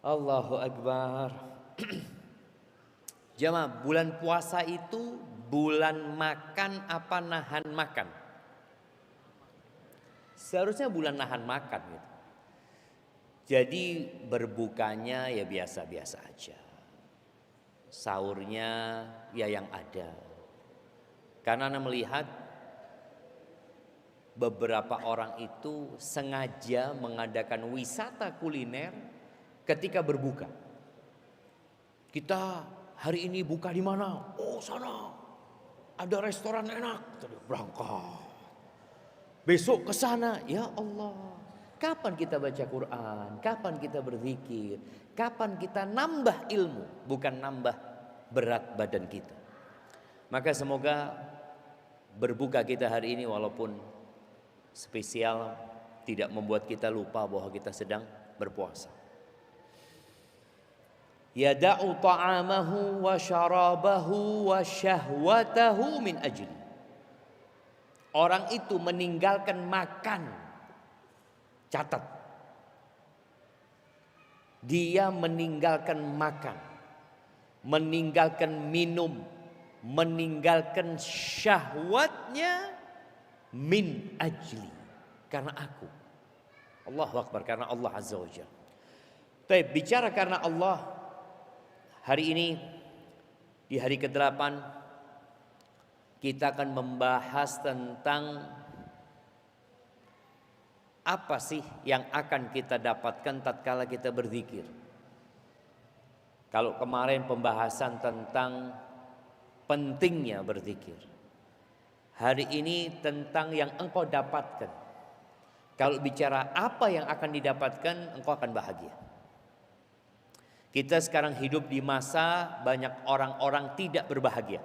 Allahu Akbar. Jamaah, bulan puasa itu bulan makan apa nahan makan? Seharusnya bulan nahan makan gitu. Jadi berbukanya ya biasa-biasa aja. Sahurnya ya yang ada. Karena Anda melihat beberapa orang itu sengaja mengadakan wisata kuliner ketika berbuka. Kita hari ini buka di mana? Oh, sana ada restoran enak. Berangkat. Besok ke sana. Ya Allah, kapan kita baca Quran? Kapan kita berzikir? Kapan kita nambah ilmu, bukan nambah berat badan kita. Maka semoga berbuka kita hari ini walaupun spesial tidak membuat kita lupa bahwa kita sedang berpuasa. Yada'u ta'amahu wa syarabahu wa syahwatahu min ajli. Orang itu meninggalkan makan. Catat. Dia meninggalkan makan, meninggalkan minum, meninggalkan syahwatnya min ajli, karena aku. Allahu Akbar, karena Allah Azza wa Jalla. Baik, bicara karena Allah. Hari ini di hari ke-8 kita akan membahas tentang apa sih yang akan kita dapatkan tatkala kita berzikir. Kalau kemarin pembahasan tentang pentingnya berzikir, hari ini tentang yang engkau dapatkan. Kalau bicara apa yang akan didapatkan, engkau akan bahagia. Kita sekarang hidup di masa banyak orang-orang tidak berbahagia.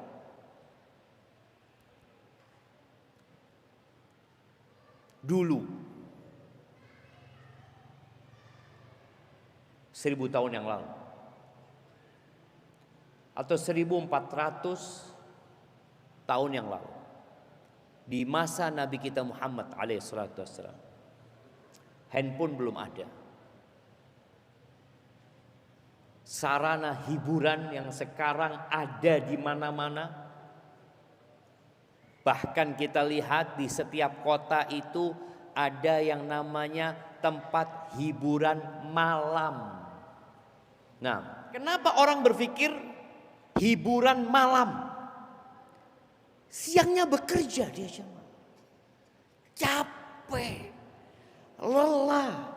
Dulu 1000 tahun yang lalu atau 1400 tahun yang lalu, di masa Nabi kita Muhammad alaihissalam, handphone belum ada. Sarana hiburan yang sekarang ada di mana-mana. Bahkan kita lihat di setiap kota itu ada yang namanya tempat hiburan malam. Nah, kenapa orang berpikir hiburan malam? Siangnya bekerja dia cuma capek, lelah.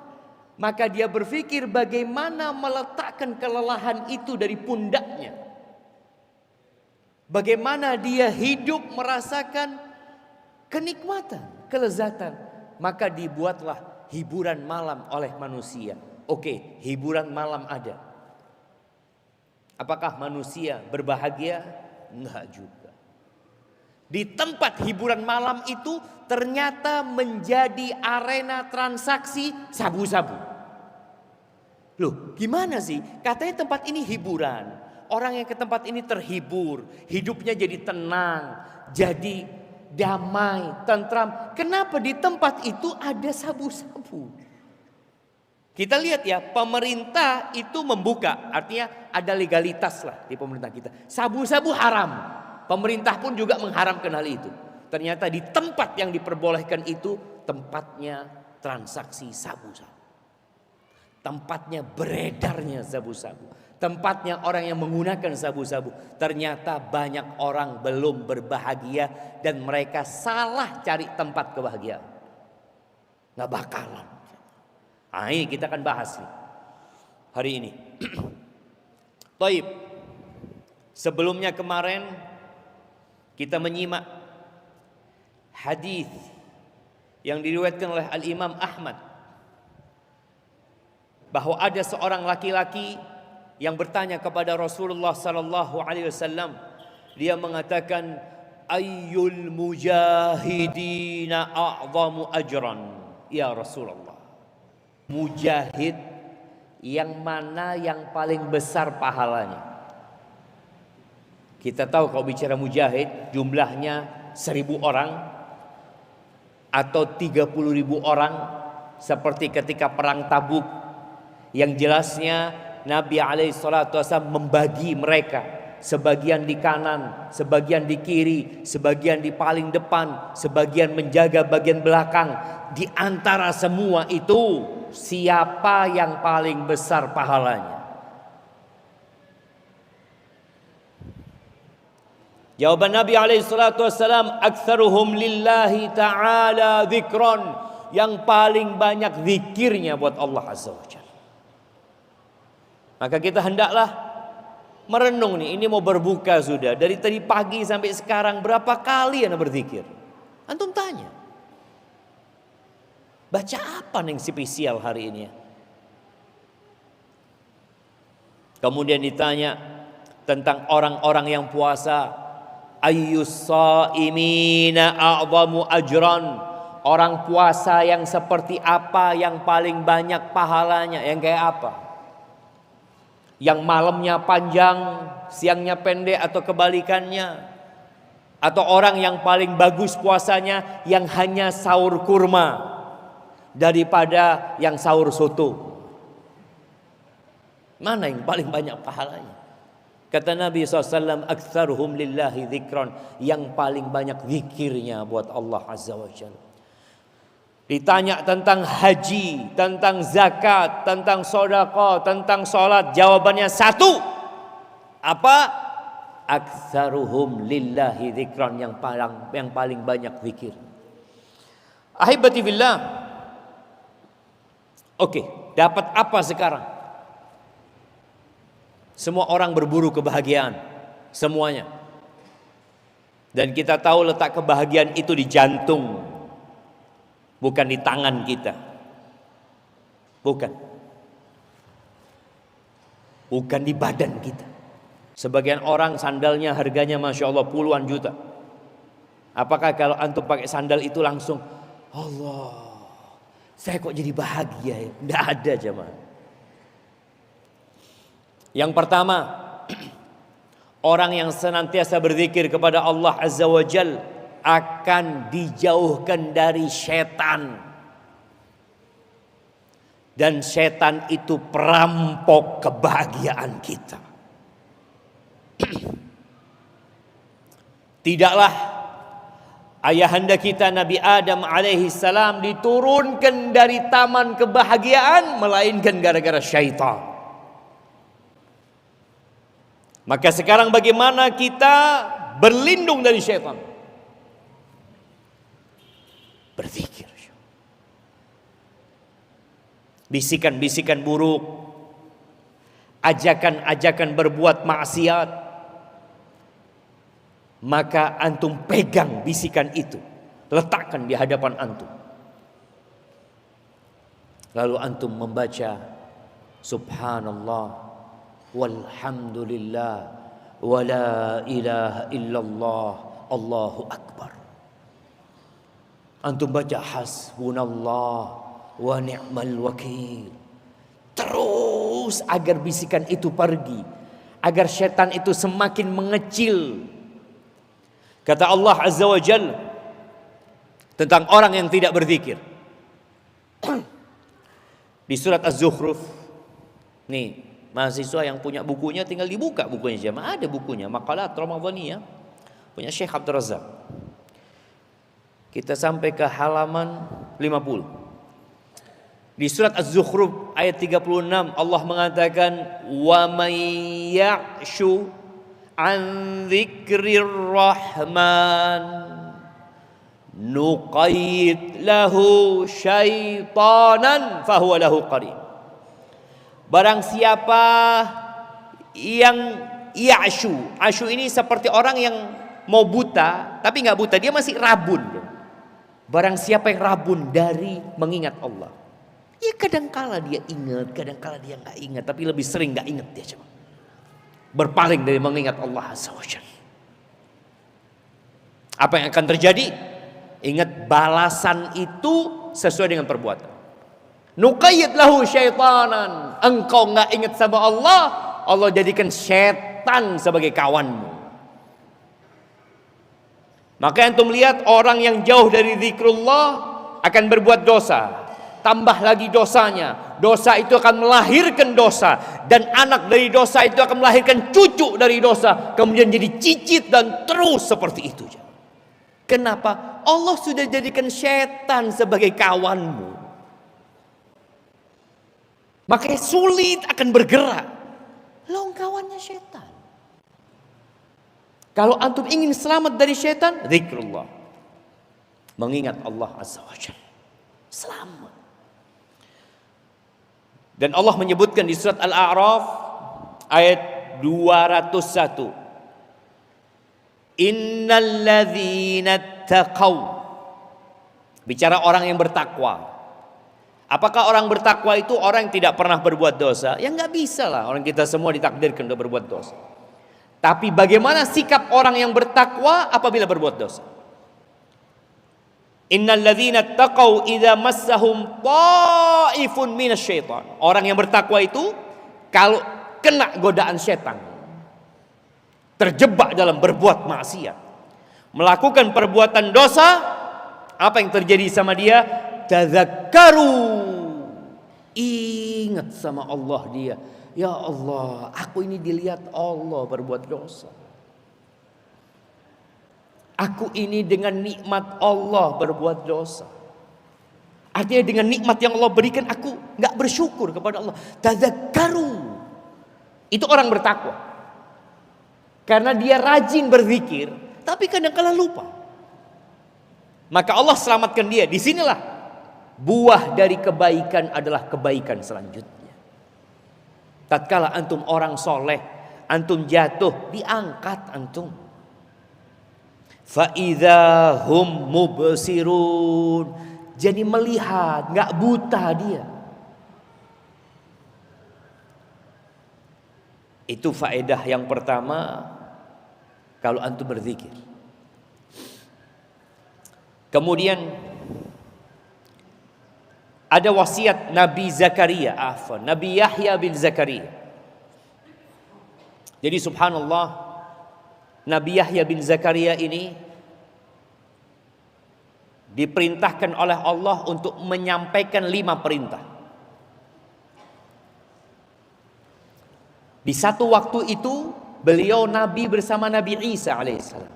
Maka dia berpikir bagaimana meletakkan kelelahan itu dari pundaknya. Bagaimana dia hidup merasakan kenikmatan, kelezatan. Maka dibuatlah hiburan malam oleh manusia. Oke, hiburan malam ada. Apakah manusia berbahagia? Enggak juga. Di tempat hiburan malam itu ternyata menjadi arena transaksi sabu-sabu. Loh, gimana sih? Katanya tempat ini hiburan. Orang yang ke tempat ini terhibur, hidupnya jadi tenang, jadi damai, tentram. Kenapa di tempat itu ada sabu-sabu? Kita lihat ya, pemerintah itu membuka, artinya ada legalitas lah di pemerintah kita. Sabu-sabu haram, pemerintah pun juga mengharamkan hal itu. Ternyata di tempat yang diperbolehkan itu tempatnya transaksi sabu-sabu. Tempatnya beredarnya sabu-sabu. Tempatnya orang yang menggunakan sabu-sabu. Ternyata banyak orang belum berbahagia dan mereka salah cari tempat kebahagiaan. Nggak bakalan. Nah, ini kita akan bahas nih hari ini. Taib. Sebelumnya kemarin kita menyimak hadis yang diriwayatkan oleh Al-Imam Ahmad bahwa ada seorang laki-laki yang bertanya kepada Rasulullah sallallahu alaihi wasallam. Dia mengatakan, ayyul mujahidina a'zamu ajran ya Rasulullah. Mujahid yang mana yang paling besar pahalanya? Kita tahu kalau bicara mujahid jumlahnya 1000 orang atau 30.000 orang seperti ketika perang Tabuk. Yang jelasnya Nabi SAW membagi mereka, sebagian di kanan, sebagian di kiri, sebagian di paling depan, sebagian menjaga bagian belakang. Di antara semua itu, siapa yang paling besar pahalanya? Jawaban Nabi SAW, aktsaruhum lillahi ta'ala dzikran. Yang paling banyak zikirnya buat Allah Azza wa Jalla. Maka kita hendaklah merenung nih, ini mau berbuka sudah. Dari tadi pagi sampai sekarang berapa kali Anda berzikir? Antum tanya. Baca apa yang spesial hari ini ya? Kemudian ditanya tentang orang-orang yang puasa. Ayyus shaimina a'zamu ajran. Orang puasa yang seperti apa yang paling banyak pahalanya? Yang kayak apa? Yang malamnya panjang, siangnya pendek, atau kebalikannya? Atau orang yang paling bagus puasanya yang hanya sahur kurma daripada yang sahur soto? Mana yang paling banyak pahalanya? Kata Nabi SAW, aktsaruhum lillahi dzikran. Yang paling banyak zikirnya buat Allah Azza wa Jalla. Ditanya tentang haji, tentang zakat, tentang sedekah, tentang sholat, jawabannya satu. Apa? Aktsaruhum lillahi dzikran, yang paling banyak zikir. Ahibati fillah. Oke, dapat apa sekarang? Semua orang berburu kebahagiaan, semuanya. Dan kita tahu letak kebahagiaan itu di jantung, bukan di tangan kita. Bukan di badan kita. Sebagian orang sandalnya harganya Masya Allah puluhan juta. Apakah kalau antum pakai sandal itu langsung, Allah, saya kok jadi bahagia ya? Tidak ada jemaah. Yang pertama, orang yang senantiasa berzikir kepada Allah Azza wa Jal akan dijauhkan dari setan. Dan setan itu perampok kebahagiaan kita. Tidaklah ayahanda kita Nabi Adam alaihi salam diturunkan dari taman kebahagiaan, melainkan gara-gara syaitan. Maka sekarang bagaimana kita berlindung dari syaitan? Berzikir. Bisikan-bisikan buruk, ajakan-ajakan berbuat maksiat, maka antum pegang bisikan itu, letakkan di hadapan antum. Lalu antum membaca subhanallah walhamdulillah wala ilaha illallah Allahu akbar. Antum baca hasbunallah wa ni'mal wakil. Terus agar bisikan itu pergi, agar setan itu semakin mengecil. Kata Allah Azza wa Jalla tentang orang yang tidak berzikir di surat Az-Zukhruf. Nih, mahasiswa yang punya bukunya tinggal dibuka bukunya jemaah, ada bukunya Maqalat Ramadhaniyah punya Syekh Abdul Razak. Kita sampai ke halaman 50. Di surat Az-Zukhruf ayat 36 Allah mengatakan wa may ya'shu an dzikrir rahman nuqayyid lahu syaitanan fahuwa lahu qarin. Barang siapa yang ya'shu, asyu ini seperti orang yang mau buta tapi nggak buta, dia masih rabun. Barang siapa yang rabun dari mengingat Allah, ya kadangkala dia ingat, kadangkala dia nggak ingat, tapi lebih sering nggak ingat dia cuma berpaling dari mengingat Allah Azza wa Jalla. Apa yang akan terjadi? Ingat, balasan itu sesuai dengan perbuatan. Nuqayyid lahu syaitanan. Engkau nggak ingat sama Allah, Allah jadikan setan sebagai kawanmu. Maka antum lihat orang yang jauh dari zikrullah akan berbuat dosa. tambah lagi dosanya. Dosa itu akan melahirkan dosa, dan anak dari dosa itu akan melahirkan cucu dari dosa, kemudian jadi cicit dan terus seperti itu. Kenapa? Allah sudah jadikan setan sebagai kawanmu. Makanya sulit akan bergerak. Lo kawannya setan. Kalau antum ingin selamat dari setan, zikrullah, mengingat Allah Azza wa Jalla, selamat. Dan Allah menyebutkan di surat Al-A'raf ayat 201. Innal ladzina taqaw. Bicara orang yang bertakwa. Apakah orang bertakwa itu orang yang tidak pernah berbuat dosa? Ya nggak bisa lah, orang kita semua ditakdirkan untuk berbuat dosa. Tapi bagaimana sikap orang yang bertakwa apabila berbuat dosa? Innal ladzina taqaw idza massahum ta'ifun minasyaitan. Orang yang bertakwa itu kalau kena godaan setan, terjebak dalam berbuat maksiat, melakukan perbuatan dosa, apa yang terjadi sama dia? Tadzakkaru, ingat sama Allah dia. Ya Allah, aku ini dilihat Allah berbuat dosa. Aku ini dengan nikmat Allah berbuat dosa. Artinya dengan nikmat yang Allah berikan, aku gak bersyukur kepada Allah. Tadzakkaru, itu orang bertakwa. Karena dia rajin berzikir, tapi kadang-kala lupa. Maka Allah selamatkan dia. Disinilah buah dari kebaikan adalah kebaikan selanjutnya. Tatkala antum orang soleh, antum jatuh, diangkat antum. Fa idza hum mubsirun, jadi melihat, nggak buta dia. Itu faedah yang pertama kalau antum berzikir. Kemudian ada wasiat Nabi Zakaria, Nabi Yahya bin Zakaria. Jadi subhanallah, Nabi Yahya bin Zakaria ini diperintahkan oleh Allah untuk menyampaikan 5 perintah. Di satu waktu itu beliau Nabi bersama Nabi Isa alaihissalam.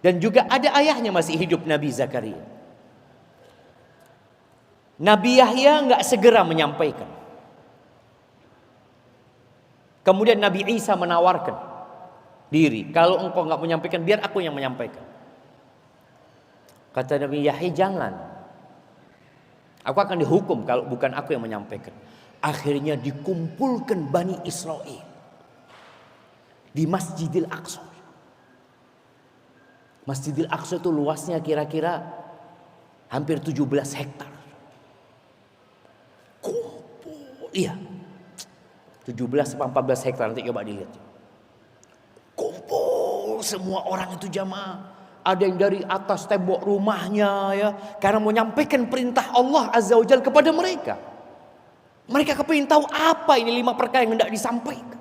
Dan juga ada ayahnya masih hidup, Nabi Zakaria. Nabi Yahya nggak segera menyampaikan. Kemudian Nabi Isa menawarkan diri, kalau engkau nggak menyampaikan, biar aku yang menyampaikan. Kata Nabi Yahya, jangan. Aku akan dihukum kalau bukan aku yang menyampaikan. Akhirnya dikumpulkan Bani Israel di Masjidil Aqsa. Masjidil Aqsa itu luasnya kira-kira hampir 17 hektar. Kumpul, iya, 17 atau 14 hektar, nanti coba dilihat. Kumpul semua orang itu jamaah. Ada yang dari atas tembok rumahnya ya, karena mau nyampaikan perintah Allah Azza wa Jalla kepada mereka. Mereka kepingin tahu apa ini 5 perkara yang hendak disampaikan.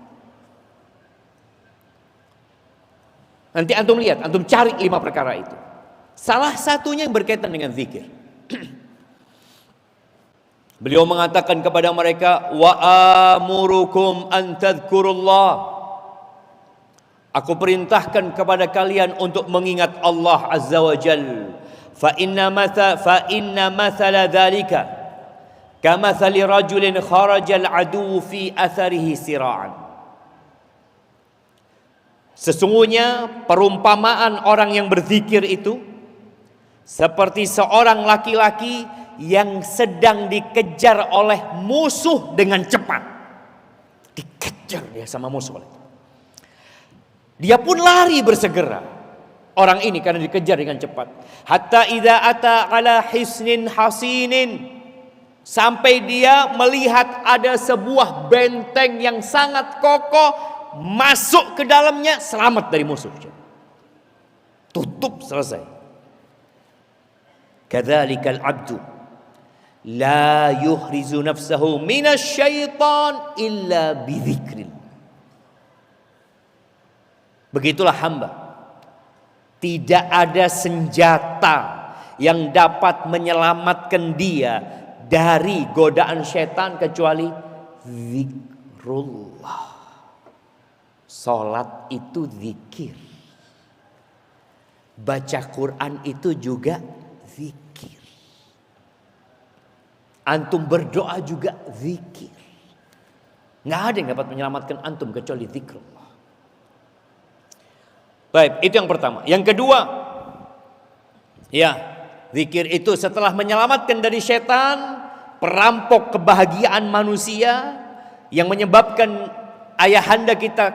Nanti antum lihat, antum cari 5 perkara itu. Salah satunya yang berkaitan dengan zikir. Beliau mengatakan kepada mereka, wa amurukum an tadhkurullah. Aku perintahkan kepada kalian untuk mengingat Allah Azza wa Jalla. Fa inna mathala dzalika kamathali rajulin kharajal adu fi atharihi sira'an. Sesungguhnya perumpamaan orang yang berzikir itu seperti seorang laki-laki yang sedang dikejar oleh musuh dengan cepat. Dikejar dia sama musuh. Dia pun lari bersegera. Orang ini karena dikejar dengan cepat. Hatta idza ata ala hisnin hasinin, sampai dia melihat ada sebuah benteng yang sangat kokoh, masuk ke dalamnya, selamat dari musuh. Tutup, selesai. Kadzalikal abdu la yuhrizu nafsahu minasyaitan illa bidzikrillah. Begitulah hamba. Tidak ada senjata yang dapat menyelamatkan dia dari godaan setan kecuali zikrullah. Salat itu zikir. Baca Quran itu juga zikir. Antum berdoa juga zikir. Nggak ada yang dapat menyelamatkan antum kecuali zikrullah. Baik, itu yang pertama. Yang kedua, ya, zikir itu setelah menyelamatkan dari setan, perampok kebahagiaan manusia, yang menyebabkan ayahanda kita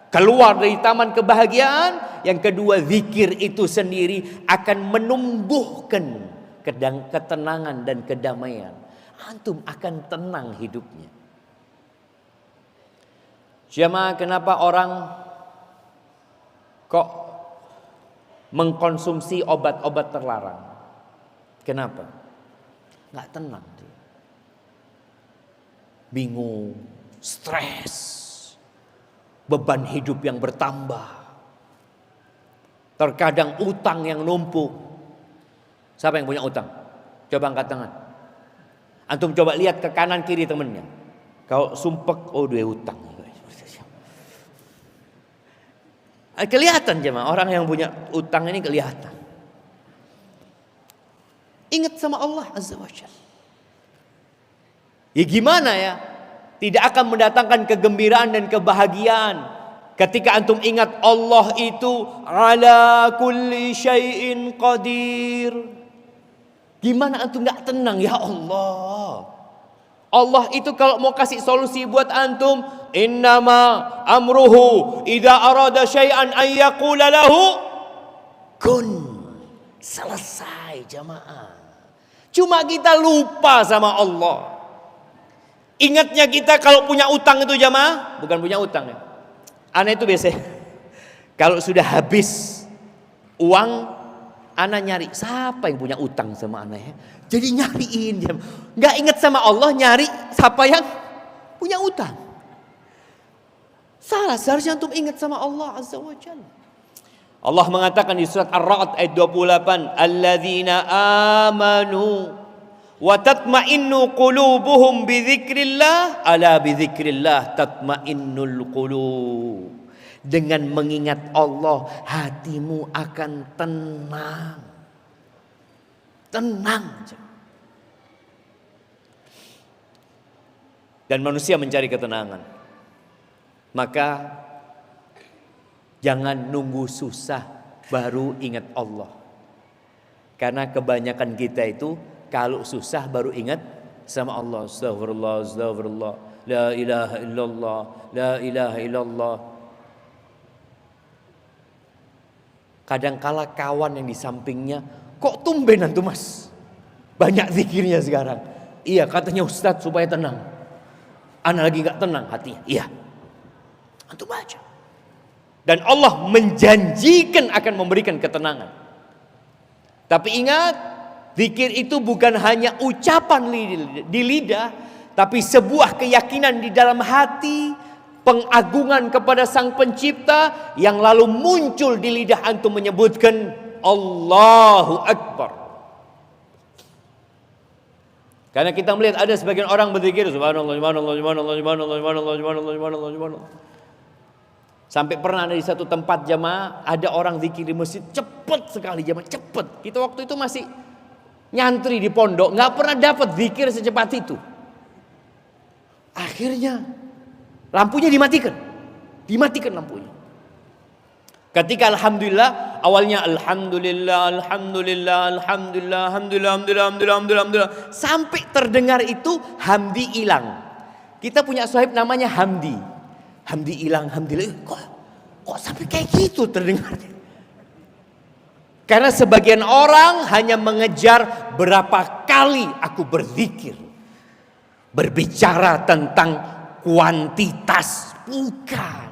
keluar dari taman kebahagiaan. Yang kedua, zikir itu sendiri akan menumbuhkan ketenangan dan kedamaian. Antum akan tenang hidupnya. Jemaah, kenapa orang kok mengkonsumsi obat-obat terlarang? Kenapa? Nggak tenang dia. Bingung, stres, beban hidup yang bertambah. Terkadang utang yang numpuk. Siapa yang punya utang? Coba angkat tangan. Antum coba lihat ke kanan kiri temennya. Kalau sumpek, oh dia utang. Kelihatan jemaah, orang yang punya utang ini kelihatan. Ingat sama Allah Azza wa Jalla. Ya gimana ya? Tidak akan mendatangkan kegembiraan dan kebahagiaan ketika antum ingat Allah itu ala kulli syai'in qadir. Gimana antum gak tenang? Ya Allah, Allah itu kalau mau kasih solusi buat antum, innama amruhu idza arada syai'an ay yaqula lahu kun. Selesai jamaah. Cuma kita lupa sama Allah. Ingatnya kita kalau punya utang itu jamaah, bukan punya utang ya. Ana itu biasa kalau sudah habis uang, ana nyari siapa yang punya utang sama ana ya. Jadi nyariin dia. Nggak ingat sama Allah, nyari siapa yang punya utang. Salah, seharusnya antum ingat sama Allah Azza wa Jalla. Allah mengatakan di surat Ar-Ra'd ayat 28, alladzina amanu wa tatma'innu qulubuhum bi dzikrillah, ala bi dzikrillah tatma'innul qulub. Dengan mengingat Allah, hatimu akan tenang. Tenang. Dan manusia mencari ketenangan. Maka jangan nunggu susah baru ingat Allah. Karena kebanyakan kita itu kalau susah baru ingat sama Allah. Astagfirullah, astagfirullah. La ilaha illallah, la ilaha illallah. Kadangkala kawan yang di sampingnya, kok tumben antum mas? Banyak zikirnya sekarang. Iya, katanya Ustadz supaya tenang. Ana lagi gak tenang hatinya. Iya. Antum baca. Dan Allah menjanjikan akan memberikan ketenangan. Tapi ingat, zikir itu bukan hanya ucapan di lidah, tapi sebuah keyakinan di dalam hati, pengagungan kepada Sang Pencipta yang lalu muncul di lidah antum menyebutkan Allahu Akbar. Karena kita melihat ada sebagian orang berzikir subhanallah, subhanallah, subhanallah, subhanallah, subhanallah, subhanallah, subhanallah, subhanallah. Sampai pernah ada di satu tempat jamaah, ada orang zikir di masjid cepat sekali jamaah, cepat. Kita waktu itu masih nyantri di pondok, nggak pernah dapat zikir secepat itu. Akhirnya lampunya dimatikan lampunya. Ketika alhamdulillah, awalnya alhamdulillah, alhamdulillah, alhamdulillah, alhamdulillah, alhamdulillah, alhamdulillah, alhamdulillah, sampai terdengar itu Hamdi hilang. Kita punya sahib namanya Hamdi hilang, alhamdulillah. Kok sampai kayak gitu terdengarnya? Karena sebagian orang hanya mengejar berapa kali aku berzikir, berbicara tentang kuantitas, bukan.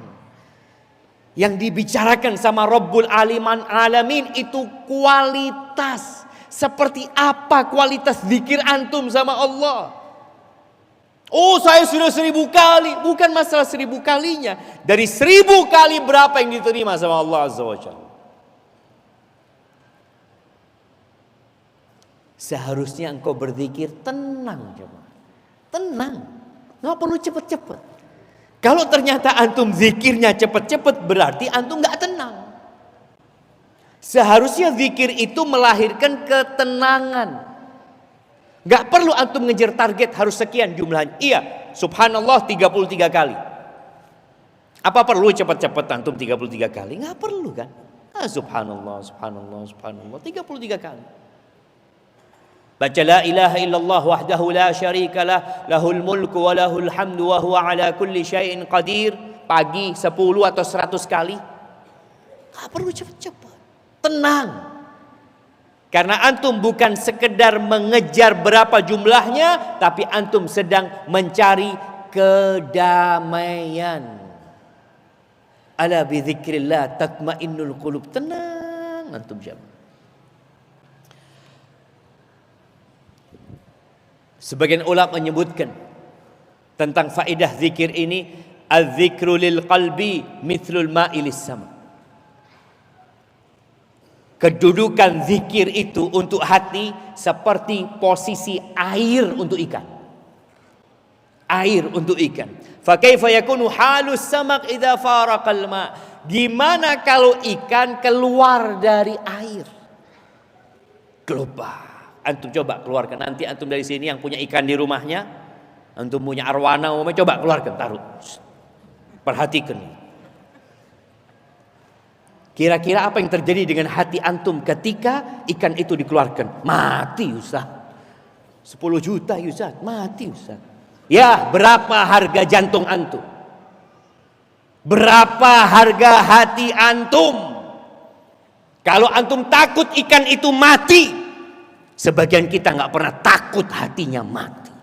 Yang dibicarakan sama Rabbul Alamin itu kualitas. Seperti apa kualitas zikir antum sama Allah? Oh, saya sudah 1000 kali. Bukan masalah 1000 kalinya. Dari 1000 kali berapa yang diterima sama Allah Azza wa Jalla? Seharusnya engkau berzikir tenang, jemaah. Tenang. Nggak perlu cepet-cepet. Kalau ternyata antum zikirnya cepet-cepet, berarti antum nggak tenang. Seharusnya zikir itu melahirkan ketenangan. Nggak perlu antum ngejar target harus sekian jumlahnya. Iya, subhanallah 33 kali. Apa perlu cepet-cepet antum 33 kali? Nggak perlu kan? Subhanallah, subhanallah, subhanallah 33 kali. Baca la ilaha illallah wahdahu la syarika lah, lahul mulku wa lahul hamdu wa huwa ala kulli syai'in qadir. Pagi 10 atau 100 kali. Gak perlu cepat-cepat. Tenang. Karena antum bukan sekedar mengejar berapa jumlahnya, tapi antum sedang mencari kedamaian. Ala bi dzikrillah tatmainnul qulub. Tenang antum jamaah. Sebagian ulama menyebutkan tentang faedah zikir ini, az-zikru lil qalbi mithlul ma'i lis sama. Kedudukan zikir itu untuk hati seperti posisi air untuk ikan. Air untuk ikan. Fa kaifa yakunu halus samak idza faraqal ma? Gimana kalau ikan keluar dari air? Global. Antum coba keluarkan, nanti antum dari sini yang punya ikan di rumahnya, antum punya arwana, coba keluarkan, taruh. Perhatikan. Kira-kira apa yang terjadi dengan hati antum ketika ikan itu dikeluarkan? Mati Ustaz. 10 juta Ustaz, mati Ustaz. Ya, berapa harga jantung antum? Berapa harga hati antum? Kalau antum takut ikan itu mati, sebagian kita nggak pernah takut hatinya mati.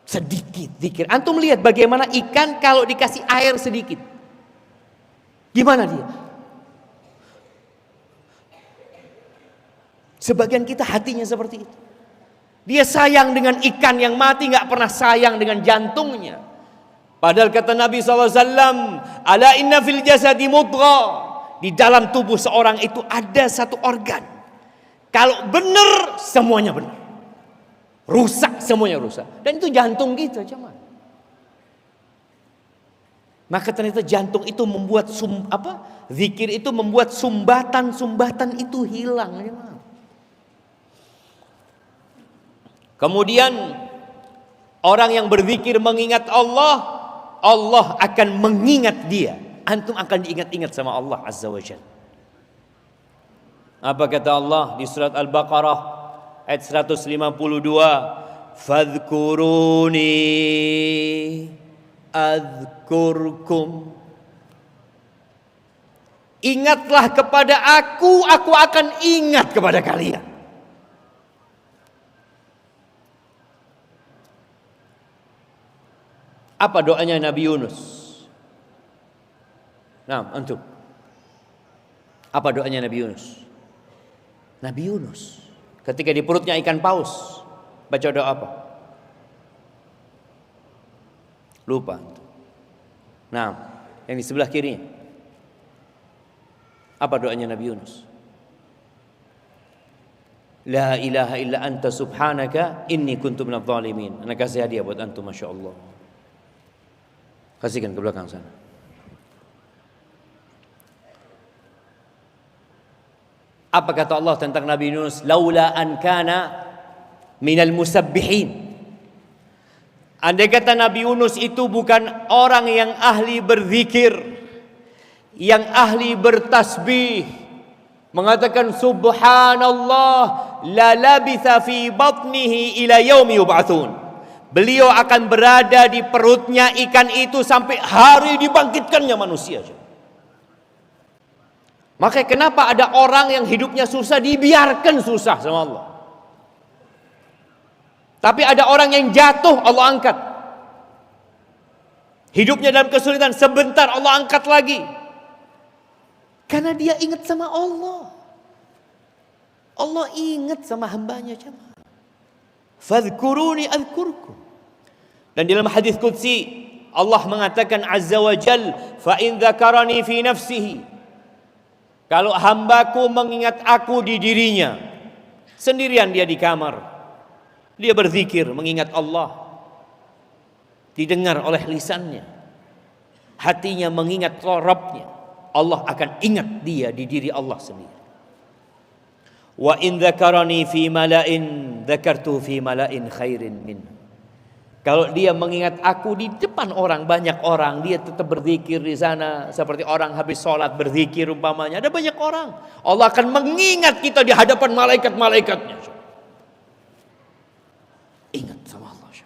Sedikit zikir. Antum lihat bagaimana ikan kalau dikasih air sedikit, gimana dia? Sebagian kita hatinya seperti itu. Dia sayang dengan ikan yang mati, nggak pernah sayang dengan jantungnya. Padahal kata Nabi SAW, ala inna fil jasadi mudghah. Di dalam tubuh seorang itu ada satu organ. Kalau benar, semuanya benar. Rusak, semuanya rusak. Dan itu jantung kita, cuman. Maka ternyata jantung itu membuat zikir itu membuat sumbatan-sumbatan itu hilang, cuman. Kemudian orang yang berzikir mengingat Allah, Allah akan mengingat dia. Antum akan diingat-ingat sama Allah Azza wa Jalla. Apa kata Allah di surat Al-Baqarah ayat 152? Fadhkuruni adzkurkum. Ingatlah kepada aku akan ingat kepada kalian. Apa doanya Nabi Yunus? Nah, antum. Apa doanya Nabi Yunus? Nabi Yunus ketika di perutnya ikan paus baca doa apa? Lupa. Nah, yang di sebelah kirinya. Apa doanya Nabi Yunus? La ilaha illa anta subhanaka inni kuntu minadh dhalimin. Ana kasih hadiah buat antum, Masya Allah. Kasihkan ke belakang sana. Apa kata Allah tentang Nabi Yunus? Laula an kana minal musabbihin. Andai kata Nabi Yunus itu bukan orang yang ahli berzikir, yang ahli bertasbih, mengatakan subhanallah, la labitha fi batnihi ila yaumi yub'atsun. Beliau akan berada di perutnya ikan itu sampai hari dibangkitkannya manusia. Maka kenapa ada orang yang hidupnya susah dibiarkan susah sama Allah? Tapi ada orang yang jatuh Allah angkat. Hidupnya dalam kesulitan sebentar Allah angkat lagi. Karena dia ingat sama Allah. Allah ingat sama hambanya. Fadhkuruni adzkurkum. Dan dalam hadis qudsi Allah mengatakan azza wa jal, fa in dzakarani fi nafsihi. Kalau hambaku mengingat aku di dirinya, Sendirian dia di kamar, dia berzikir mengingat Allah, didengar oleh lisannya, hatinya mengingat Rabbnya, Allah akan ingat dia di diri Allah sendiri. Wa in dzakarani fi mala'in dzakartu fi mala'in khairin min. Kalau dia mengingat aku di depan orang, banyak orang, dia tetap berzikir di sana seperti orang habis sholat berzikir umpamanya. Ada banyak orang, Allah akan mengingat kita di hadapan malaikat-malaikatnya. Ingat sama Allah.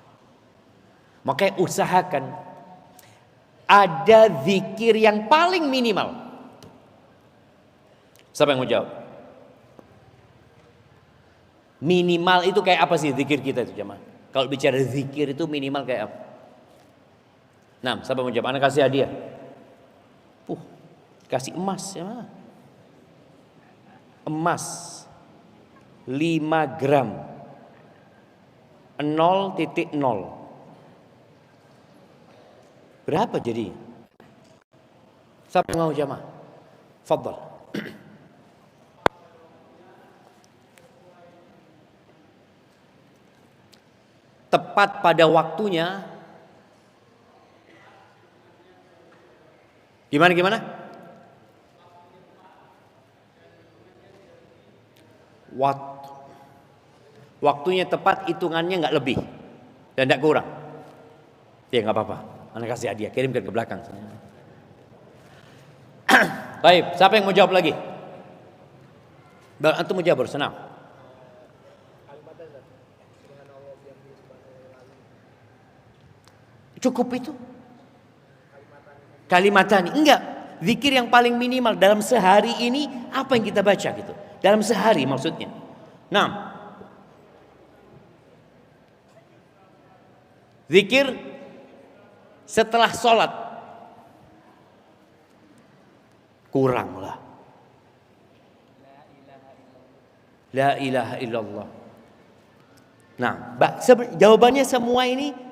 Makanya usahakan ada zikir yang paling minimal. Siapa yang mau jawab? Minimal itu kayak apa sih zikir kita itu jemaah? Kalau bicara zikir itu minimal kayak apa? Nah, siapa mau jawab? Anak kasih hadiah. Kasih emas ya. Emas 5 gram 0,0. Berapa jadi? Siapa mau jamaah? Fadhal. Tepat pada waktunya. Gimana? Waktunya tepat, hitungannya nggak lebih dan nggak kurang. Ya nggak apa-apa. Anak kasih hadiah, kirimkan ke belakang. Baik, siapa yang mau jawab lagi? Antum mau jawab, senang. Cukup itu? Kalimatani. Enggak. Zikir yang paling minimal dalam sehari ini apa yang kita baca gitu. Dalam sehari maksudnya. Nah, zikir setelah sholat kurang lah. La ilaha illallah. Nah, jawabannya semua ini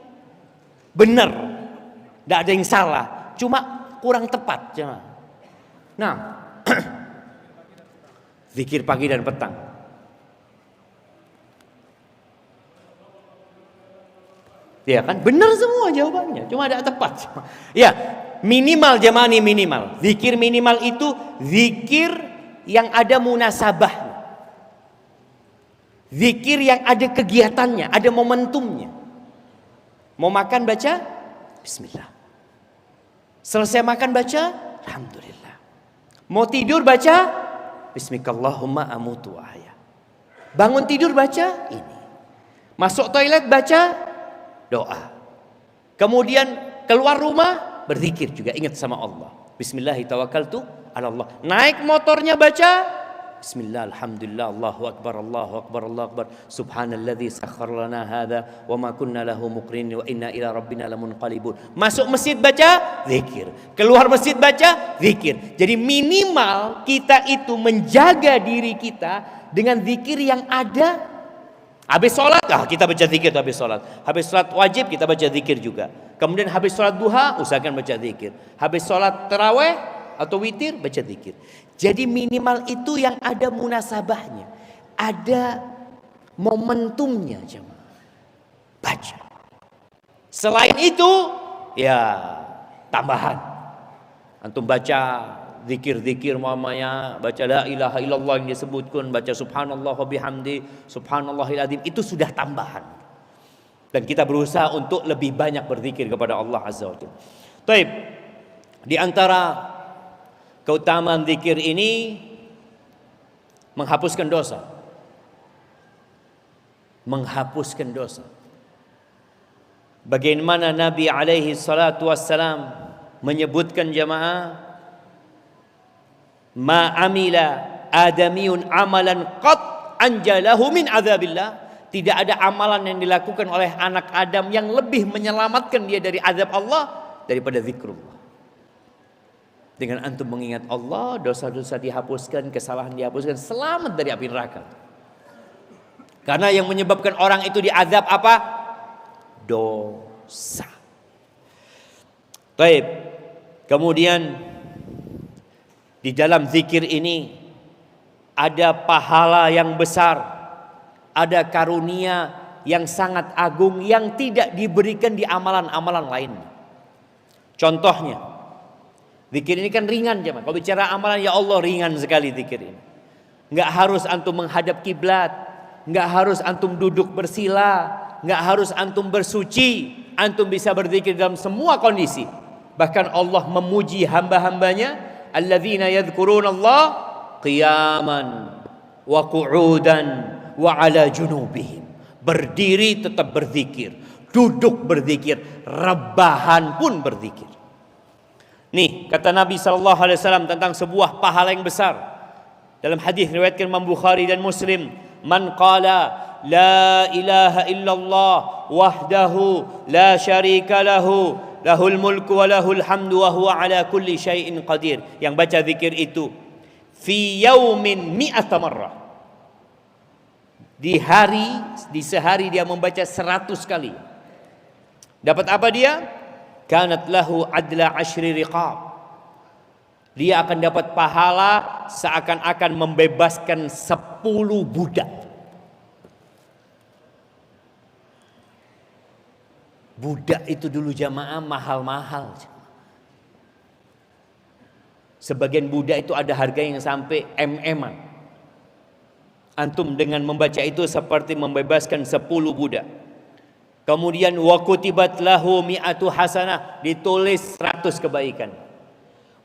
benar, tidak ada yang salah, cuma kurang tepat. Nah, zikir pagi dan petang. Ya kan, benar semua jawabannya, cuma ada tepat. Ya, minimal jamaah ini minimal. Zikir minimal itu zikir yang ada munasabahnya. Zikir yang ada kegiatannya, ada momentumnya. Mau makan baca bismillah. Selesai makan baca alhamdulillah. Mau tidur baca bismikallahumma amutu wa ahya. Bangun tidur baca ini. Masuk toilet baca doa. Kemudian keluar rumah berzikir juga, ingat sama Allah. Bismillahirrahmanirrahim ala Allah. Naik motornya baca bismillah, alhamdulillah, Allahu akbar, Allahu akbar, Allahu akbar. Subhanalladzi sakhkhara lana hadza wa ma kunna lahu muqrinin wa inna ila rabbina lamunqalibun. Masuk masjid baca zikir, keluar masjid baca zikir. Jadi minimal kita itu menjaga diri kita dengan zikir yang ada. Habis sholat, kita baca zikir habis sholat. Habis sholat wajib kita baca zikir juga. Kemudian habis sholat duha usahakan baca zikir. Habis sholat taraweh atau witir baca zikir. Jadi minimal itu yang ada munasabahnya, ada momentumnya jemaah. Baca. Selain itu ya tambahan. Antum baca zikir-zikir mamanya, baca la ilaha illallah yang disebutkan, baca subhanallah wa bihamdi, subhanallahil azim, itu sudah tambahan. Dan kita berusaha untuk lebih banyak berzikir kepada Allah Azza wa Jalla. Baik. Di antara keutamaan zikir ini menghapuskan dosa. Menghapuskan dosa. Bagaimana Nabi alaihi salatu wassalam menyebutkan jamaah, ma amila adamiyun amalan qat anjalahu min azabillah. Tidak ada amalan yang dilakukan oleh anak Adam yang lebih menyelamatkan dia dari azab Allah daripada zikrullah. Dengan antum mengingat Allah, dosa-dosa dihapuskan, kesalahan dihapuskan, selamat dari api neraka. Karena yang menyebabkan orang itu diazab apa? Dosa. Baik. Kemudian di dalam zikir ini ada pahala yang besar ada karunia yang sangat agung yang tidak diberikan di amalan-amalan lainnya. Contohnya, zikir ini kan ringan jemaah. Kalau bicara amalan, ya Allah, ringan sekali zikir ini. Nggak harus antum menghadap kiblat, nggak harus antum duduk bersila, nggak harus antum bersuci. Antum bisa berzikir dalam semua kondisi. Bahkan Allah memuji hamba-hambanya, alladzina yadhkuruna Allah qiyaman wa qu'udan wa ala junubihim. Berdiri tetap berzikir, duduk berzikir, rebahan pun berzikir. Nih kata Nabi SAW tentang sebuah pahala yang besar. Dalam hadis riwayatkan Imam Bukhari dan Muslim, man qala la ilaha illallah wahdahu la syarika lahu lahul mulku wa lahul hamdu wa huwa ala kulli syai'in qadir. Yang baca zikir itu fi yaumin mi'ata marrah, di sehari dia membaca 100 kali. Dapat apa dia? Kanat lahu adla ashri riqab. Dia akan dapat pahala seakan-akan membebaskan 10 budak. Budak itu dulu jamaah mahal-mahal. Sebagian budak itu ada harga yang sampai MM-an. Antum dengan membaca itu seperti membebaskan 10 budak. Kemudian wa kutibat lahu mi'atu hasanah, ditulis 100 kebaikan.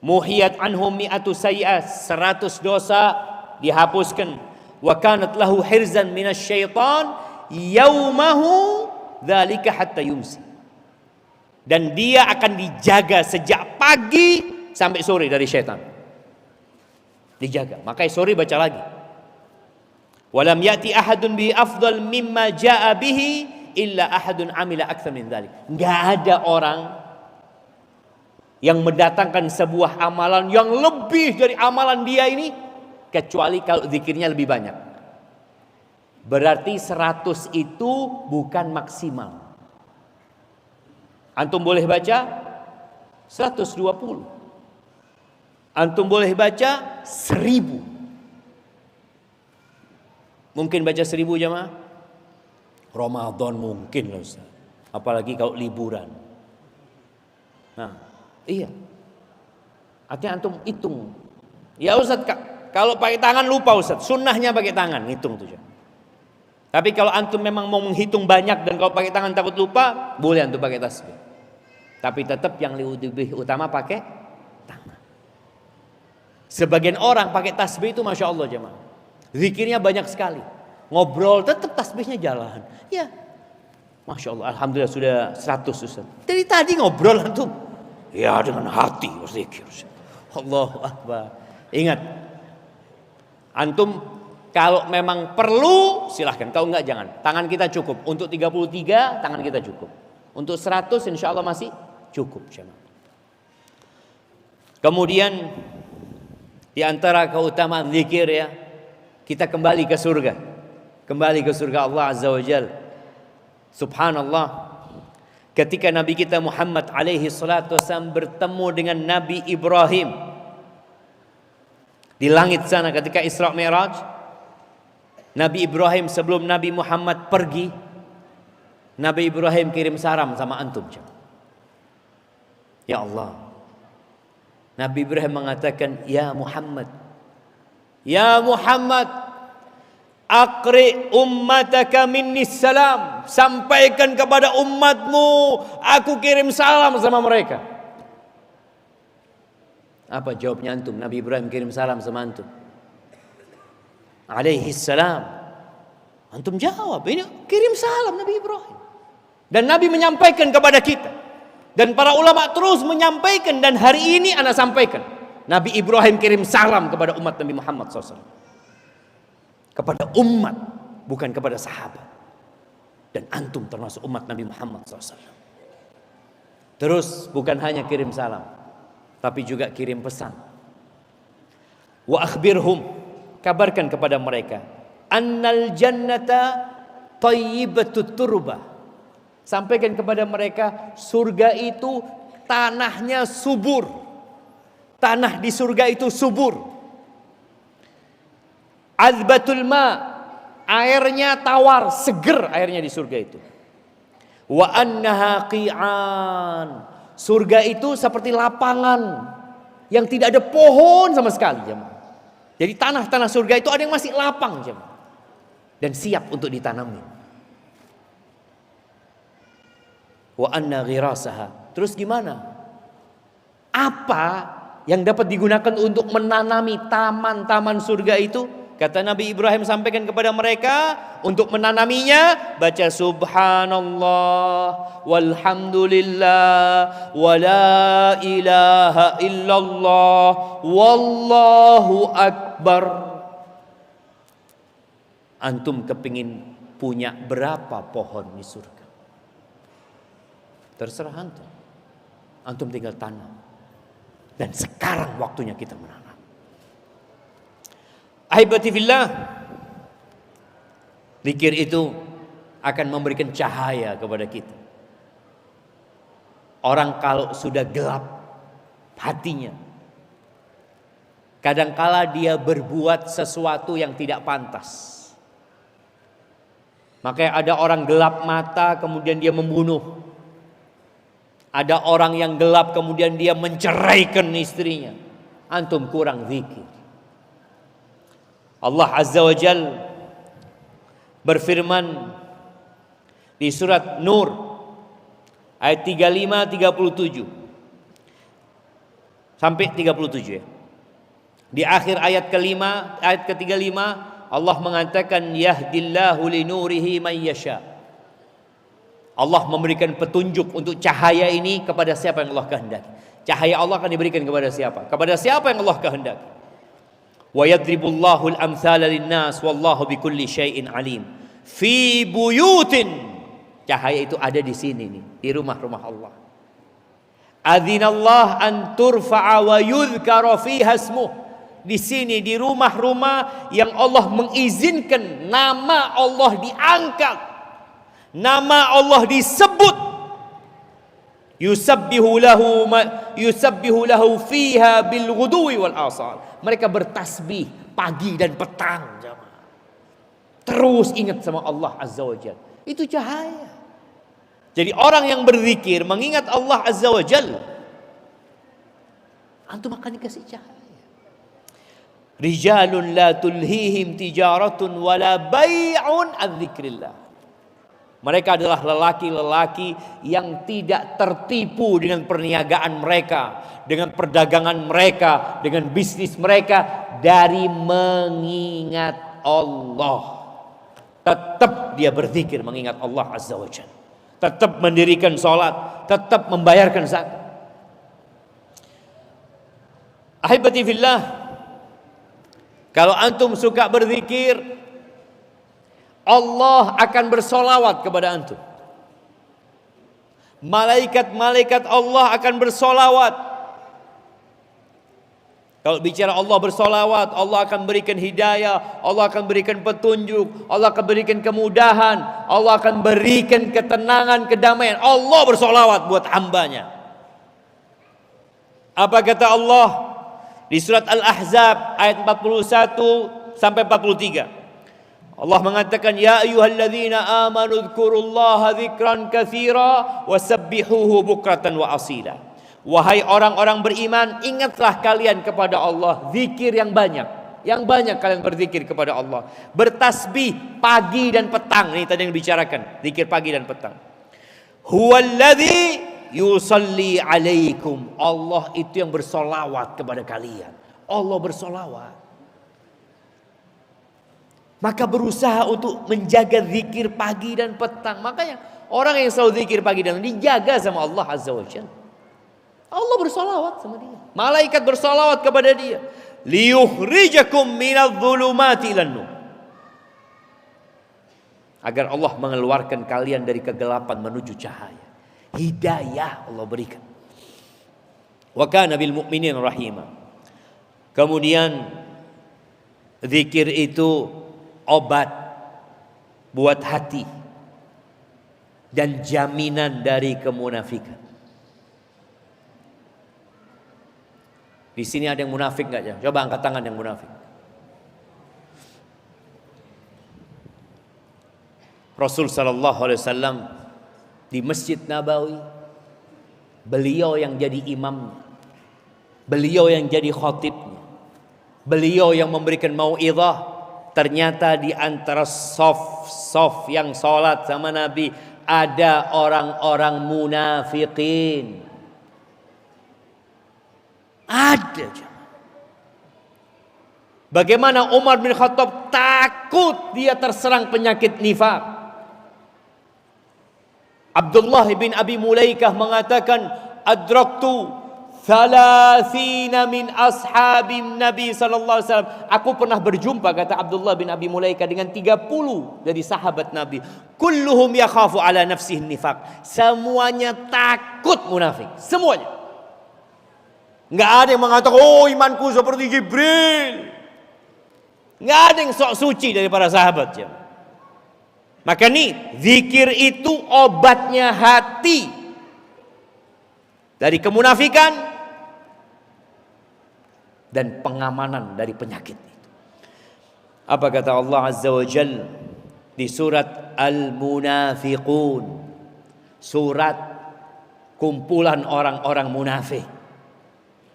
Muhiyat anhum mi'atu sayyi'ah, 100 dosa dihapuskan. Wa kanat lahu hirzan minasyaitan yaumahu dzalika hatta yumsi. Dan dia akan dijaga sejak pagi sampai sore dari syaitan. Dijaga. Makanya sore baca lagi. Walam ya'ti ahadun bi afdal mimma jaa bihi illa ahadun amila aktsar min dzalik. Enggak ada orang yang mendatangkan sebuah amalan yang lebih dari amalan dia ini kecuali kalau zikirnya lebih banyak. Berarti 100 itu bukan maksimal. Antum boleh baca 120. Antum boleh baca 1000. Mungkin baca 1000 jemaah? Ramadan mungkin loh Ustaz. Apalagi kalau liburan. Nah, iya. Artinya antum hitung. Ya Ustaz, kalau pakai tangan lupa Ustaz. Sunnahnya pakai tangan, hitung tuh. Tapi kalau antum memang mau menghitung banyak dan kalau pakai tangan takut lupa, boleh antum pakai tasbih. Tapi tetap yang lebih utama pakai tangan. Sebagian orang pakai tasbih itu Masya Allah jemaah. Zikirnya banyak sekali. Ngobrol tetap tasbihnya jalan. Ya, Masya Allah. Alhamdulillah sudah 100 Ustaz. Dari tadi ngobrol antum. Ya dengan hati berzikir. Allahu Akbar. Ingat, antum kalau memang perlu silahkan. Kalau enggak jangan. Tangan kita cukup. Untuk 33 tangan kita cukup. Untuk 100 insya Allah masih cukup. Kemudian di antara keutamaan zikir ya, kita kembali ke surga. Kembali ke surga Allah Azza wa Jal. Subhanallah. Ketika Nabi kita Muhammad alaihi salatu wasallam bertemu dengan Nabi Ibrahim di langit sana ketika Isra Mi'raj, Nabi Ibrahim sebelum Nabi Muhammad pergi, Nabi Ibrahim kirim salam sama antum. Ya Allah. Nabi Ibrahim mengatakan, ya Muhammad, aqri ummataka minni salam. Sampaikan kepada umatmu, aku kirim salam sama mereka. Apa jawabnya antum? Nabi Ibrahim kirim salam sama antum. Alaihi salam. Antum jawab, ini kirim salam Nabi Ibrahim. Dan Nabi menyampaikan kepada kita. Dan para ulama terus menyampaikan. Dan hari ini ana sampaikan. Nabi Ibrahim kirim salam kepada umat Nabi Muhammad SAW. Kepada umat, bukan kepada sahabat. Dan antum termasuk umat Nabi Muhammad SAW. Terus bukan hanya kirim salam, tapi juga kirim pesan. Wa akhbirhum, kabarkan kepada mereka, annal jannata thayyibatut turbah. Sampaikan kepada mereka, surga itu tanahnya subur. Tanah di surga itu subur. Azbatul ma, Airnya tawar, seger airnya di surga itu. Wa annaha qi'an. Surga itu seperti lapangan yang tidak ada pohon sama sekali, jemaah. Jadi tanah-tanah surga itu ada yang masih lapang, jemaah, dan siap untuk ditanami. Wa anna ghirasaha. Terus gimana? Apa yang dapat digunakan untuk menanami taman-taman surga itu? Kata Nabi Ibrahim sampaikan kepada mereka, untuk menanaminya baca subhanallah walhamdulillah wala ilaha illallah wallahu akbar. Antum kepingin punya berapa pohon di surga? Terserah antum. Antum tinggal tanam. Dan sekarang waktunya kita menanam. Ahibati fillah, zikir itu akan memberikan cahaya kepada kita. Orang kalau sudah gelap hatinya, kadangkala dia berbuat sesuatu yang tidak pantas. Makanya ada orang gelap mata kemudian dia membunuh. Ada orang yang gelap kemudian dia menceraikan istrinya. Antum kurang zikir. Allah Azza wa Jal berfirman di surat Nur ayat 35-37 sampai 37 ya. Di akhir ayat kelima, ayat ke-35, Allah mengatakan yahdillahu linurihi man yasha. Allah memberikan petunjuk untuk cahaya ini kepada siapa yang Allah kehendaki. Cahaya Allah akan diberikan kepada siapa? Kepada siapa yang Allah kehendaki. Wa yadribullahu al-amthala lin-nas wallahu bikulli syai'in alim. Fi buyutin. Cahaya itu ada di sini nih, di rumah-rumah Allah. Adzinallah an turfa'a wa yudhkara fiha ismuh. Di sini di rumah-rumah yang Allah mengizinkan nama Allah diangkat. Nama Allah disebut. Yusabbihu lahu fiha bil ghudwi wal asal. Mereka bertasbih pagi dan petang, jemaah. Terus ingat sama Allah Azza wa Jalla. Itu cahaya. Jadi orang yang berzikir mengingat Allah Azza wa Jalla, antum akan dikasih cahaya. Rijalun la tulhihim tijaratun wala bai'un an dzikrillah. Mereka adalah lelaki-lelaki yang tidak tertipu dengan perniagaan mereka, dengan perdagangan mereka, dengan bisnis mereka dari mengingat Allah. Tetap dia berzikir mengingat Allah Azza wa Jalla. Tetap mendirikan sholat, tetap membayarkan zakat. Ahibati fillah, kalau antum suka berzikir, Allah akan bersolawat kepada antum. Malaikat-malaikat Allah akan bersolawat. Kalau bicara Allah bersolawat, Allah akan berikan hidayah, Allah akan berikan petunjuk, Allah akan berikan kemudahan, Allah akan berikan ketenangan, kedamaian. Allah bersolawat buat hambanya. Apa kata Allah di surat Al-Ahzab ayat 41 sampai 43? Allah mengatakan, ya ayyuhalladzina amanu dzkurullaha dzikran katsira wasabbihuhu bukratan wa asila. Wahai orang-orang beriman, ingatlah kalian kepada Allah zikir yang banyak. Yang banyak kalian berzikir kepada Allah. Bertasbih pagi dan petang. Ini tadi yang dibicarakan, zikir pagi dan petang. Huwallazi yusalli alaikum. Allah itu yang bersolawat kepada kalian. Allah bersolawat. Maka berusaha untuk menjaga zikir pagi dan petang. Makanya orang yang selalu zikir pagi dan petang dijaga sama Allah Azza wa Jalla. Allah bersolawat sama dia. Malaikat bersolawat kepada dia. Liyukhrijakum minadh-dhulumati ilan nur. Agar Allah mengeluarkan kalian dari kegelapan menuju cahaya. Hidayah Allah berikan. Wa kana bil mu'minin rahima. Kemudian zikir itu obat buat hati dan jaminan dari kemunafikan. Di sini ada yang munafik enggak ya? Coba angkat tangan yang munafik. Rasul sallallahu alaihi wasallam di Masjid Nabawi, beliau yang jadi imamnya, beliau yang jadi khatibnya, beliau yang memberikan mau'izah. Ternyata di antara sof yang sholat sama Nabi ada orang-orang munafikin. Ada. Bagaimana Umar bin Khattab takut dia terserang penyakit nifaq. Abdullah bin Abi Mulaikah mengatakan, adraktu 30 min ashabin Nabi sallallahu alaihi wasallam. Aku pernah berjumpa, kata Abdullah bin Abi Mulaikah, dengan 30 dari sahabat Nabi. Kulluhum yakhafu ala nafsihi nifaq. Semuanya takut munafik, semuanya. Enggak ada yang mengatakan, oh imanku seperti Jibril. Enggak ada yang sok suci dari para sahabat. Ya. Maka nih, zikir itu obatnya hati dari kemunafikan dan pengamanan dari penyakit itu. Apa kata Allah Azza wa Jalla di surat Al-Munafiqun, surat kumpulan orang-orang munafik.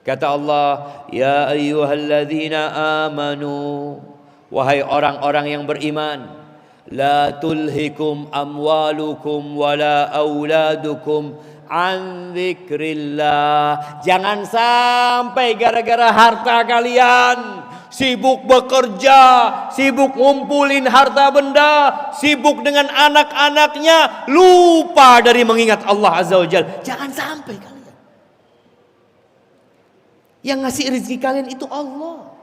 Kata Allah, ya ayyuhalladzina amanu, wahai orang-orang yang beriman, la tulhikum amwalukum wala auladukum an dzikrillah. Jangan sampai gara-gara harta kalian sibuk bekerja, sibuk ngumpulin harta benda, sibuk dengan anak-anaknya, lupa dari mengingat Allah Azza wa Jalla. Jangan sampai kalian. Yang ngasih rezeki kalian itu Allah.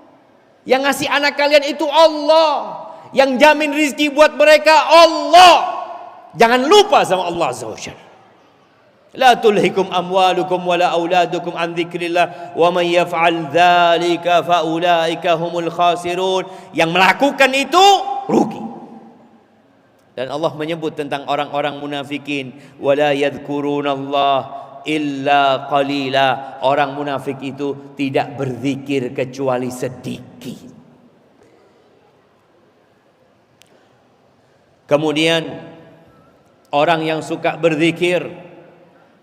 Yang ngasih anak kalian itu Allah. Yang jamin rezeki buat mereka Allah. Jangan lupa sama Allah Azza wa Jalla. La tulhikum amwalukum wala auladukum an dzikrillah wa man yaf'al dzalika fa ulaika humul khasirun. Yang melakukan itu rugi. Dan Allah menyebut tentang orang-orang munafikin, wala yadhkurunallah illa qalila. Orang munafik itu tidak berzikir kecuali sedikit. Kemudian orang yang suka berzikir,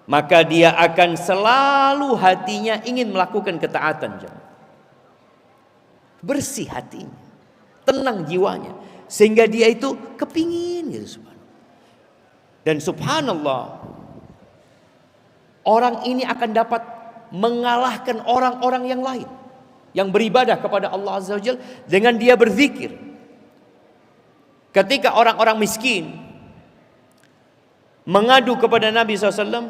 maka dia akan selalu hatinya ingin melakukan ketaatan. Bersih hatinya, tenang jiwanya, sehingga dia itu kepingin gitu. Dan subhanallah, orang ini akan dapat mengalahkan orang-orang yang lain yang beribadah kepada Allah Azza wa Jalla dengan dia berzikir. Ketika orang-orang miskin mengadu kepada Nabi SAW,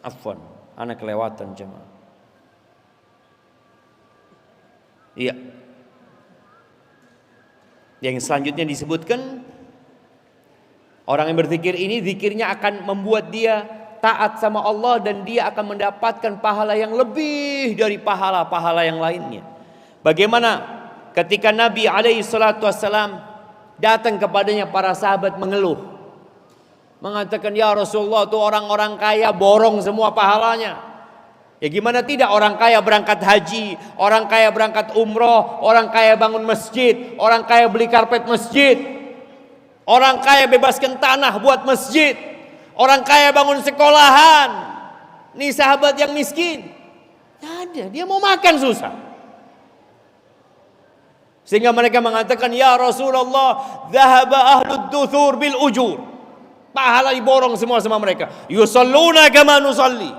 afwan, anak kelewatan jemaah. Iya. Yang selanjutnya disebutkan, orang yang berzikir ini, zikirnya akan membuat dia taat sama Allah dan dia akan mendapatkan pahala yang lebih dari pahala-pahala yang lainnya. Bagaimana ketika Nabi SAW datang kepadanya para sahabat mengeluh, mengatakan, ya Rasulullah, tuh orang-orang kaya borong semua pahalanya. Ya gimana tidak, orang kaya berangkat haji, orang kaya berangkat umroh, orang kaya bangun masjid, orang kaya beli karpet masjid, orang kaya bebaskan tanah buat masjid, orang kaya bangun sekolahan. Nih sahabat yang miskin, ada, dia mau makan susah. Sehingga mereka mengatakan, ya Rasulullah, dhahaba ahlud duthur bil ujur. Pahala diborong semua sama mereka. Yusalluna kama nusalli.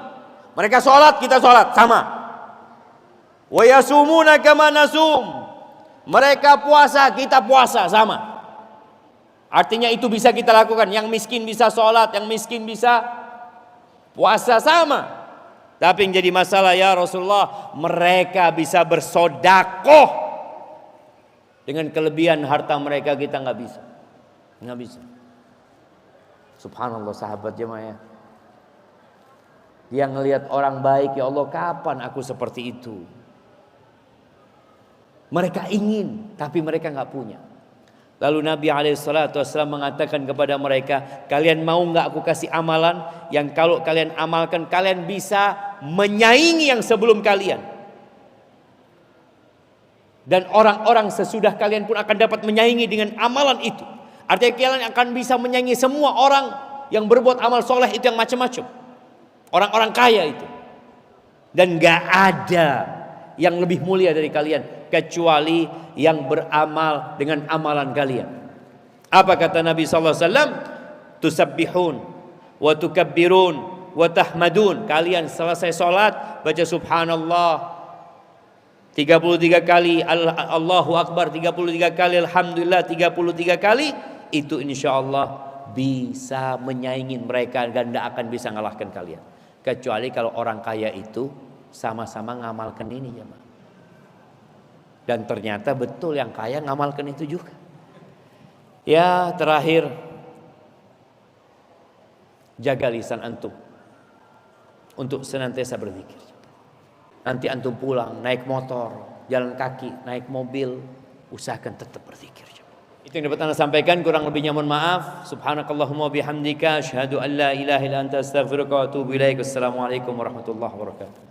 Mereka sholat, kita sholat, sama. Wa yasumuna kama nasum. Mereka puasa, kita puasa, sama. Artinya itu bisa kita lakukan. Yang miskin bisa sholat, yang miskin bisa puasa, sama. Tapi yang jadi masalah, ya Rasulullah, mereka bisa bersodakoh. Dengan kelebihan harta mereka kita nggak bisa. Nggak bisa. Subhanallah sahabat jemaah ya. Dia ngelihat orang baik, ya Allah kapan aku seperti itu. Mereka ingin, tapi mereka nggak punya. Lalu Nabi SAW mengatakan kepada mereka, kalian mau nggak aku kasih amalan yang kalau kalian amalkan kalian bisa menyaingi yang sebelum kalian. Dan orang-orang sesudah kalian pun akan dapat menyaingi dengan amalan itu. Artinya kalian akan bisa menyaingi semua orang yang berbuat amal soleh itu yang macam-macam. Orang-orang kaya itu. Dan gak ada yang lebih mulia dari kalian kecuali yang beramal dengan amalan kalian. Apa kata Nabi sallallahu alaihi wasallam? Tusabbihun wa tukabbirun wa tahmadun. Kalian selesai salat baca subhanallah 33 kali, Allahu akbar 33 kali, alhamdulillah 33 kali, itu insyaallah bisa menyaingi mereka dan tidak akan bisa mengalahkan kalian. Kecuali kalau orang kaya itu sama-sama ngamalkan ini ya, Mak. Dan ternyata betul yang kaya ngamalkan itu juga. Ya, terakhir, jaga lisan antum untuk senantiasa berzikir. Nanti antum pulang, naik motor, jalan kaki, naik mobil, usahakan tetap berzikir. Itu yang dapat Anda sampaikan, kurang lebihnya mohon maaf. Subhanakallahumma bihamdika asyhadu an la ilaha illa anta astaghfiruka wa atubu ilaik. Wassalamualaikum warahmatullahi wabarakatuh.